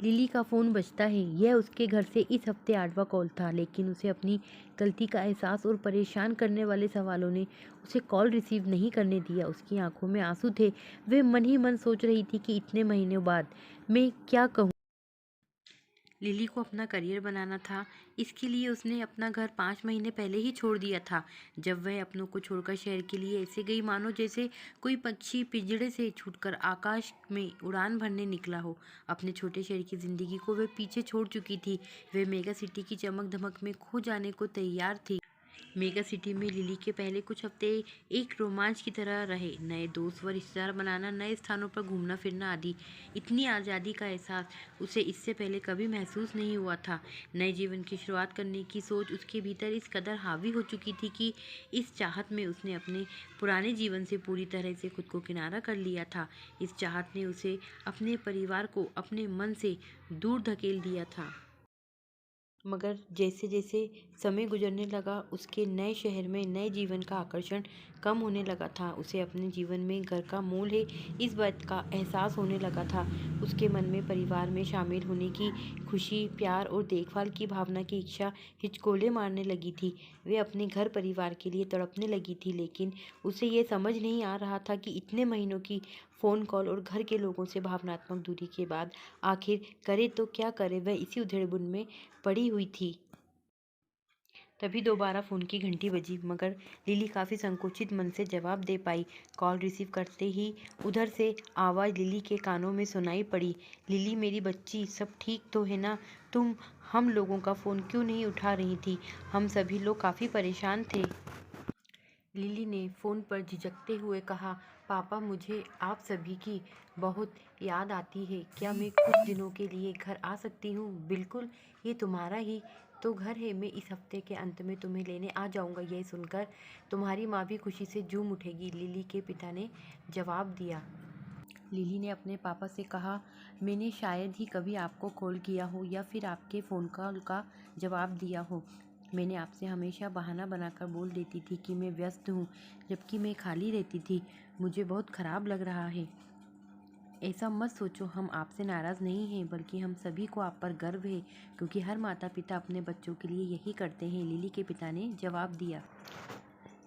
Lily का phone बजता है। यह उसके घर से इस हफ्ते 8वां कॉल था, लेकिन उसे अपनी गलती का एहसास और परेशान करने वाले सवालों ने उसे कॉल रिसीव नहीं करने दिया। उसकी आंखों में आंसू थे। वह मन ही मन सोच रही थी कि इतने महीनों बाद मैं क्या कहूँ। लिली को अपना करियर बनाना था। इसके लिए उसने अपना घर 5 महीने पहले ही छोड़ दिया था। जब वह अपनों को छोड़कर शहर के लिए ऐसे गई मानो जैसे कोई पक्षी पिंजड़े से छूटकर आकाश में उड़ान भरने निकला हो। अपने छोटे शहर की जिंदगी को वह पीछे छोड़ चुकी थी। वह मेगा सिटी की चमक धमक में खो जाने को तैयार थी। मेगा सिटी में लिली के पहले कुछ हफ्ते एक रोमांच की तरह रहे। नए दोस्त व रिश्तेदार बनाना, नए स्थानों पर घूमना फिरना आदि। इतनी आज़ादी का एहसास उसे इससे पहले कभी महसूस नहीं हुआ था। नए जीवन की शुरुआत करने की सोच उसके भीतर इस कदर हावी हो चुकी थी कि इस चाहत में उसने अपने पुराने जीवन से पूरी तरह से खुद को किनारा कर लिया था। इस चाहत ने उसे अपने परिवार को अपने मन से दूर धकेल दिया था। मगर जैसे जैसे समय गुजरने लगा, उसके नए शहर में नए जीवन का आकर्षण कम होने लगा था। उसे अपने जीवन में घर का मोल है, इस बात का एहसास होने लगा था। उसके मन में परिवार में शामिल होने की खुशी, प्यार और देखभाल की भावना की इच्छा हिचकोले मारने लगी थी। वे अपने घर परिवार के लिए तड़पने लगी थी, लेकिन उसे ये समझ नहीं आ रहा था कि इतने महीनों की फ़ोन कॉल और घर के लोगों से भावनात्मक दूरी के बाद आखिर करे तो क्या करे। वह इसी उधेड़बुन में पड़ी हुई थी। तभी दोबारा फ़ोन की घंटी बजी, मगर लिली काफ़ी संकोचित मन से जवाब दे पाई। कॉल रिसीव करते ही उधर से आवाज़ लिली के कानों में सुनाई पड़ी। लिली मेरी बच्ची, सब ठीक तो है ना? तुम हम लोगों का फ़ोन क्यों नहीं उठा रही थी? हम सभी लोग काफ़ी परेशान थे। लिली ने फ़ोन पर झिझकते हुए कहा, पापा मुझे आप सभी की बहुत याद आती है। क्या मैं कुछ दिनों के लिए घर आ सकती हूँ? बिल्कुल, ये तुम्हारा ही तो घर है। मैं इस हफ्ते के अंत में तुम्हें लेने आ जाऊँगा। यह सुनकर तुम्हारी माँ भी खुशी से झूम उठेगी, लिली के पिता ने जवाब दिया। लिली ने अपने पापा से कहा, मैंने शायद ही कभी आपको कॉल किया हो या फिर आपके फ़ोन कॉल का जवाब दिया हो। मैंने आपसे हमेशा बहाना बनाकर बोल देती थी कि मैं व्यस्त हूँ, जबकि मैं खाली रहती थी। मुझे बहुत ख़राब लग रहा है। ऐसा मत सोचो, हम आपसे नाराज़ नहीं हैं, बल्कि हम सभी को आप पर गर्व है, क्योंकि हर माता पिता अपने बच्चों के लिए यही करते हैं, लिली के पिता ने जवाब दिया।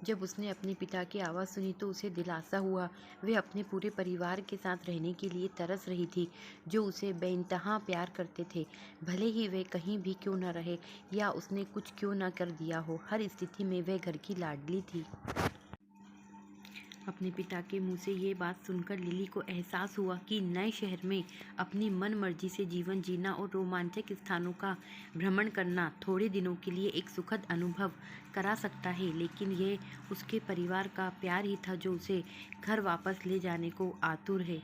जब उसने अपने पिता की आवाज़ सुनी तो उसे दिलासा हुआ। वह अपने पूरे परिवार के साथ रहने के लिए तरस रही थी, जो उसे बेइंतहा प्यार करते थे, भले ही वे कहीं भी क्यों न रहे या उसने कुछ क्यों न कर दिया हो। हर स्थिति में वह घर की लाडली थी। अपने पिता के मुंह से ये बात सुनकर लिली को एहसास हुआ कि नए शहर में अपनी मन मर्जी से जीवन जीना और रोमांचक स्थानों का भ्रमण करना थोड़े दिनों के लिए एक सुखद अनुभव करा सकता है, लेकिन यह उसके परिवार का प्यार ही था जो उसे घर वापस ले जाने को आतुर है।